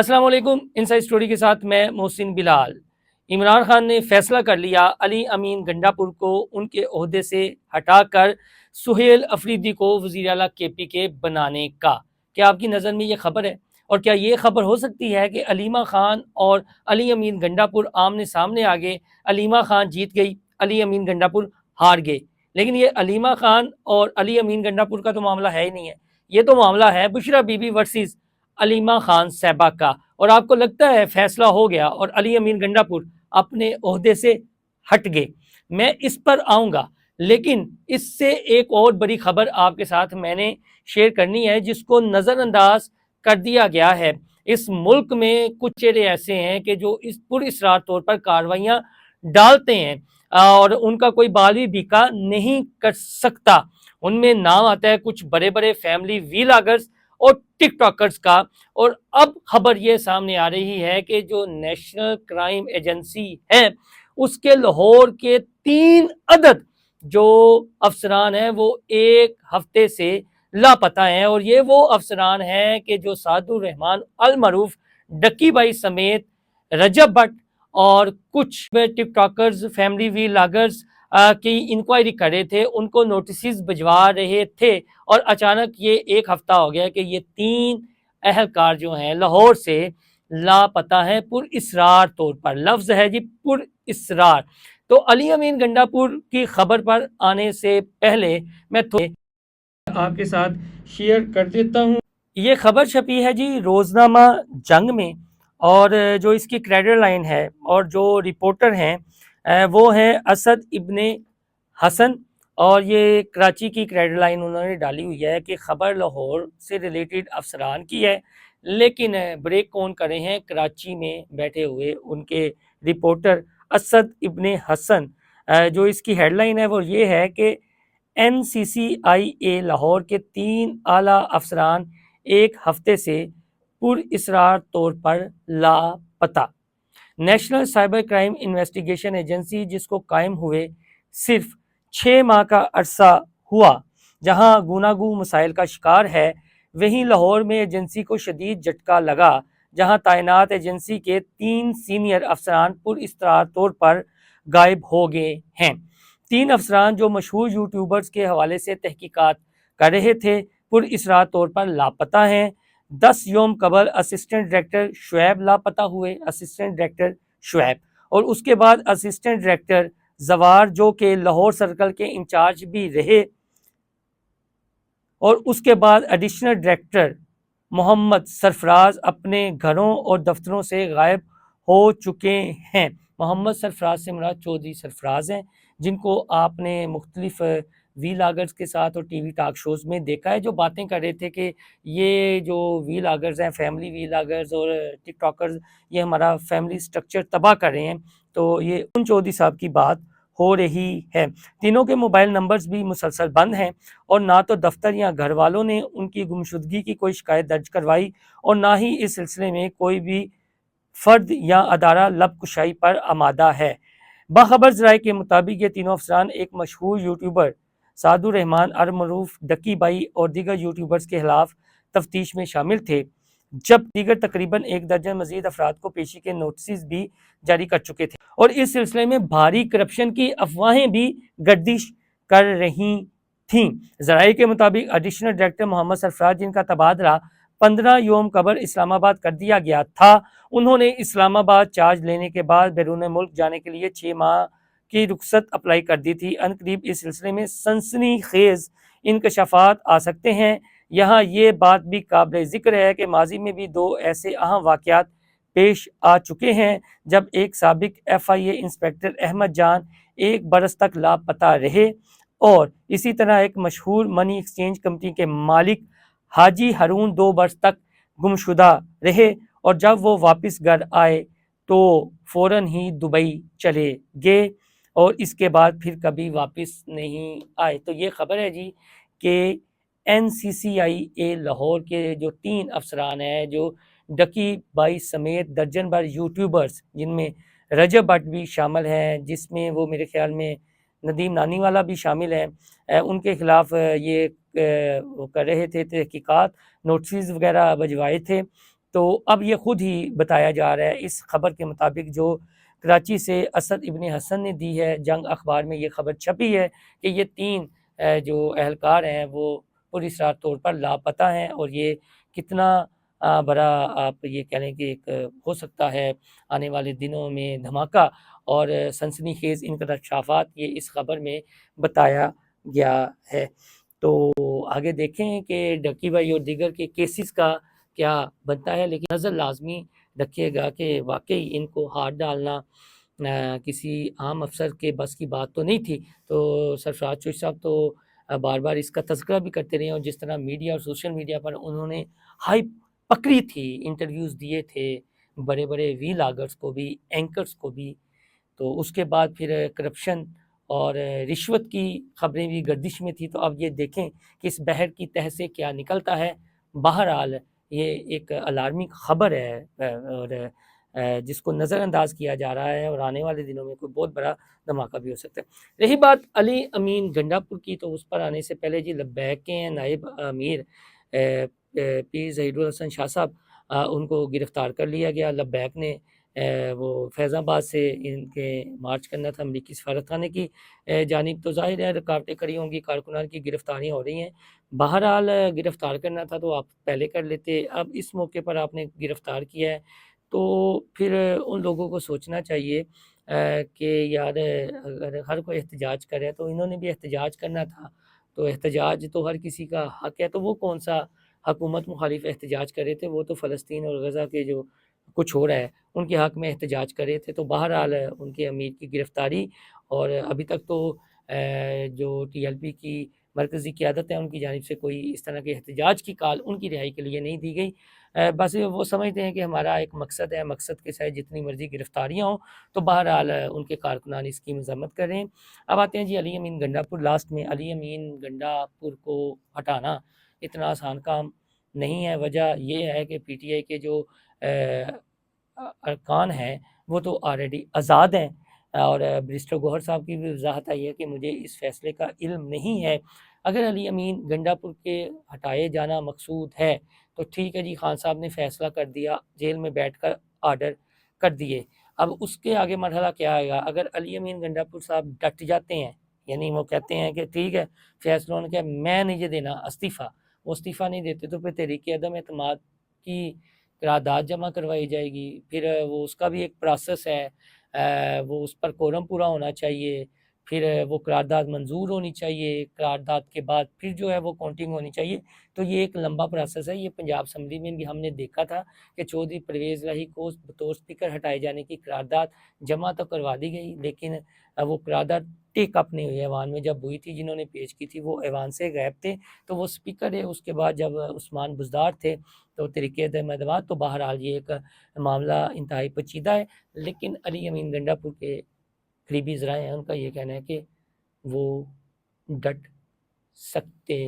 अस्सलाम वालेकुम। Inside story के साथ मैं मोहसिन बिलाल। इमरान खान ने फैसला कर लिया अली अमीन गंडापुर को उनके ओहदे से हटाकर सुहेल अफरीदी को वज़ीर आला KPK बनाने का। क्या आपकी नज़र में ये खबर है? और क्या ये खबर हो सकती है कि अलीमा खान और अली अमीन गंडापुर आमने सामने आ गए, अलीमा खान जीत गई, अली अमीन गंडापुर हार गए। लेकिन ये अलीमा खान और अली अमीन गंडापुर का तो मामला है ही नहीं है, ये तो मामला है बुशरा बीबी वर्सेस अलीमा खान साहबा का। और आपको लगता है फैसला हो गया और अली अमीन गंडापुर अपने ओहदे से हट गए? मैं इस पर आऊँगा, लेकिन इससे एक और बड़ी खबर आपके साथ मैंने शेयर करनी है जिसको नज़रअंदाज कर दिया गया है। इस मुल्क में कुछ चेहरे ऐसे हैं कि जो इस पुरअसरार तौर पर कार्रवाइयाँ डालते हैं और उनका कोई बाल भी बीका नहीं कर सकता। उनमें नाम आता है कुछ बड़े बड़े फैमिली व्लॉगर्स और टिकटॉकर्स का। और अब खबर ये सामने आ रही है कि जो नेशनल क्राइम एजेंसी है उसके लाहौर के 3 अदद जो अफसरान हैं वो एक हफ्ते से लापता हैं। और ये वो अफसरान हैं कि जो सादुर रहमान अल मरूफ डक्की भाई समेत रजब भट्ट और कुछ टिकटॉकर्स फैमिली व्लॉगर्स की इंक्वायरी कर रहे थे, उनको नोटिस भिजवा रहे थे। और अचानक ये एक हफ्ता हो गया कि ये 3 अहलकार जो हैं लाहौर से लापता हैं पुरअसरार तौर पर। लफ्ज है जी पुरअसरार। तो अली अमीन गंडापुर की खबर पर आने से पहले मैं आपके साथ शेयर कर देता हूँ। ये खबर छपी है जी रोजनामा जंग में, और जो इसकी क्रेडिट लाइन है और जो रिपोर्टर हैं वो हैं असद इब्ने हसन। और ये कराची की क्रेडिट लाइन उन्होंने डाली हुई है कि खबर लाहौर से रिलेटेड अफसरान की है, लेकिन ब्रेक कौन करे हैं कराची में बैठे हुए उनके रिपोर्टर असद इब्ने हसन। जो इसकी हेडलाइन है वो ये है कि NCCIA लाहौर के 3 आला अफसरान एक हफ्ते से पुरअसरार तौर पर लापता। National cyber crime investigation agency जिसको कायम हुए सिर्फ 6 माह का अरसा हुआ, जहां गुनागू मसाइल का शिकार है, वहीं लाहौर में एजेंसी को शदीद झटका लगा, जहां तैनात एजेंसी के 3 सीनियर अफसरान पुरअसरार तौर पर गायब हो गए हैं। 3 अफसरान जो मशहूर यूट्यूबर्स के हवाले से तहकीकात कर रहे थे पुरअसरार तौर पर लापता हैं। 10 योम कबल असिस्टेंट डायरेक्टर शुएब लापता हुए, असिस्टेंट डायरेक्टर शुएब, और उसके बाद असिस्टेंट डायरेक्टर जवार जो कि लाहौर सर्कल के इंचार्ज भी रहे, और उसके बाद एडिशनल डायरेक्टर मोहम्मद सरफराज अपने घरों और दफ्तरों से गायब हो चुके हैं। मोहम्मद सरफराज से मुराद चौधरी सरफराज हैं, जिनको आपने मुख्तलिफ व्लॉगर्स के साथ और टीवी टॉक शोज़ में देखा है, जो बातें कर रहे थे कि ये जो व्लॉगर्स हैं फैमिली व्लॉगर्स और टिकटॉकर्स, ये हमारा फैमिली स्ट्रक्चर तबाह कर रहे हैं। तो ये उन चौधरी साहब की बात हो रही है। तीनों के मोबाइल नंबर्स भी मुसलसल बंद हैं, और ना तो दफ्तर या घर वालों ने उनकी गुमशुदगी की कोई शिकायत दर्ज करवाई, और ना ही इस सिलसिले में कोई भी फर्द या अदारा लब कुशाई पर आमादा है। बाखबर ज़राए के मुताबिक ये तीनों अफसरान एक मशहूर यूट्यूबर सादुर रहमान अल मरूफ डक्की भाई और दीगर यूट्यूबर्स के खिलाफ तफ्तीश में शामिल थे, जब दीगर तकरीबन 1 दर्जन मजीद अफराद को पेशी के नोटिस भी जारी कर चुके थे। और इस सिलसिले में भारी करप्शन की अफवाहें भी गर्दिश कर रही थीं। ज़राए के मुताबिक एडिशनल डायरेक्टर मोहम्मद सरफराज, जिनका तबादला 15 योम कबल इस्लामाबाद कर दिया गया था, उन्होंने इस्लामाबाद चार्ज लेने के बाद बैरून मुल्क जाने के लिए 6 माह की रुखसत अप्लाई कर दी थी। अनकरीब इस सिलसिले में सनसनीखेज इंकशाफात आ सकते हैं। यहाँ ये बात भी काबिल ज़िक्र है कि माजी में भी 2 ऐसे अहम वाक़यात पेश आ चुके हैं, जब एक साबिक FIA इंस्पेक्टर अहमद जान 1 बरस तक लापता रहे, और इसी तरह एक मशहूर मनी एक्सचेंज कंपनी के मालिक हाजी हारून 2 बरस तक गुमशुदा रहे, और जब वो वापस घर आए तो फ़ौरन ही दुबई चले गए, और इसके बाद फिर कभी वापस नहीं आए। तो ये खबर है जी कि NCCIA लाहौर के जो 3 अफसरान हैं, जो डकी भाई समेत दर्जन भर यूट्यूबर्स, जिनमें रजब भट्ट भी शामिल हैं, जिसमें वो मेरे ख्याल में नदीम नानी वाला भी शामिल है, उनके खिलाफ ये वो कर रहे थे तहकीकात, नोटिस वगैरह भिजवाए थे। تو اب یہ خود ہی بتایا جا رہا ہے اس خبر کے مطابق جو کراچی سے اسد ابن حسن نے دی ہے، جنگ اخبار میں یہ خبر چھپی ہے کہ یہ 3 جو اہلکار ہیں وہ پراسرار طور پر لاپتہ ہیں، اور یہ کتنا بڑا آپ یہ کہہ لیں کہ ایک ہو سکتا ہے آنے والے دنوں میں دھماکہ اور سنسنی خیز انکشافات یہ اس خبر میں بتایا گیا ہے۔ تو آگے دیکھیں کہ ڈکی بھائی اور دیگر کے کیسز کا کیا بنتا ہے، لیکن نظر لازمی رکھیے گا کہ واقعی ان کو ہاتھ ڈالنا کسی عام افسر کے بس کی بات تو نہیں تھی۔ تو سرفراز چوہی صاحب تو بار بار اس کا تذکرہ بھی کرتے رہے، اور جس طرح میڈیا اور سوشل میڈیا پر انہوں نے ہائپ پکڑی تھی، انٹرویوز دیے تھے بڑے بڑے وی لاگرز کو بھی، اینکرز کو بھی، تو اس کے بعد پھر کرپشن اور رشوت کی خبریں بھی گردش میں تھی۔ تو اب یہ دیکھیں کہ اس بحر کی تہہ سے کیا نکلتا ہے۔ بہرحال یہ ایک الارمنگ خبر ہے اور جس کو نظر انداز کیا جا رہا ہے، اور آنے والے دنوں میں کوئی بہت بڑا دھماکہ بھی ہو سکتا ہے۔ رہی بات علی امین گنڈا پور کی، تو اس پر آنے سے پہلے جی لبیک کے نائب امیر پیر ظہیر الحسن شاہ صاحب، ان کو گرفتار کر لیا گیا۔ لبیک نے وہ فیض آباد سے ان کے مارچ کرنا تھا امریکی سفارت خانے کی جانب، تو ظاہر ہے رکاوٹیں کھڑی ہوں گی، کارکنان کی گرفتاریاں ہو رہی ہیں۔ بہرحال گرفتار کرنا تھا تو آپ پہلے کر لیتے، اب اس موقع پر آپ نے گرفتار کیا ہے، تو پھر ان لوگوں کو سوچنا چاہیے کہ یار اگر ہر کوئی احتجاج کرے تو انہوں نے بھی احتجاج کرنا تھا، تو احتجاج تو ہر کسی کا حق ہے، تو وہ کون سا حکومت مخالف احتجاج کر رہے تھے، وہ تو فلسطین اور غزہ کے جو کچھ ہو رہا ہے ان کے حق میں احتجاج کر رہے تھے۔ تو بہرحال ان کے امیر کی گرفتاری، اور ابھی تک تو جو ٹی ایل پی کی مرکزی قیادت ہے ان کی جانب سے کوئی اس طرح کے احتجاج کی کال ان کی رہائی کے لیے نہیں دی گئی۔ بس وہ سمجھتے ہیں کہ ہمارا ایک مقصد ہے، مقصد کے ساتھ جتنی مرضی گرفتاریاں ہوں، تو بہرحال ان کے کارکنان اس کی مذمت کر رہے ہیں۔ اب آتے ہیں جی علی امین گنڈا پور، لاسٹ میں علی امین گنڈا پور کو ہٹانا اتنا آسان کام نہیں ہے۔ وجہ یہ ہے کہ پی ٹی آئی کے جو ارکان ہیں وہ تو آلریڈی آزاد ہیں، اور برسٹر گوہر صاحب کی بھی وضاحت آئی ہے کہ مجھے اس فیصلے کا علم نہیں ہے۔ اگر علی امین گنڈا پور کے ہٹائے جانا مقصود ہے تو ٹھیک ہے جی، خان صاحب نے فیصلہ کر دیا، جیل میں بیٹھ کر آرڈر کر دیے، اب اس کے آگے مرحلہ کیا آئے گا؟ اگر علی امین گنڈا پور صاحب ڈٹ جاتے ہیں، یعنی وہ کہتے ہیں کہ ٹھیک ہے فیصلوں نے کیا میں نہیں یہ دینا استعفیٰ، وہ استعفیٰ نہیں دیتے تو پھر تحریک عدم اعتماد کی قرارداد جمع کروائی جائے گی، پھر وہ اس کا بھی ایک پروسیس ہے، وہ اس پر کورم پورا ہونا چاہیے، پھر وہ قرارداد منظور ہونی چاہیے، قرارداد کے بعد پھر جو ہے وہ کاؤنٹنگ ہونی چاہیے، تو یہ ایک لمبا پروسیس ہے۔ یہ پنجاب اسمبلی میں بھی ہم نے دیکھا تھا کہ چودھری پرویز الہی کو بطور اسپیکر ہٹائے جانے کی قرارداد جمع تو کروا دی گئی، لیکن وہ قرارداد ٹیک اپ نہیں ہوئی، ایوان میں جب ہوئی تھی جنہوں نے پیش کی تھی وہ ایوان سے غائب تھے، تو وہ اسپیکر ہے۔ اس کے بعد جب عثمان بزدار تھے تو تحریک عدم اعتماد، تو بہرحال یہ ایک معاملہ انتہائی پیچیدہ ہے، لیکن علی امین گنڈا پور کے قریبی ذرائع ہیں ان کا یہ کہنا ہے کہ وہ ڈٹ سکتے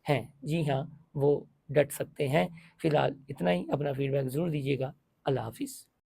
ہیں۔ جی ہاں، وہ ڈٹ سکتے ہیں۔ فی الحال اتنا ہی، اپنا فیڈ بیک ضرور دیجیے گا۔ اللہ حافظ۔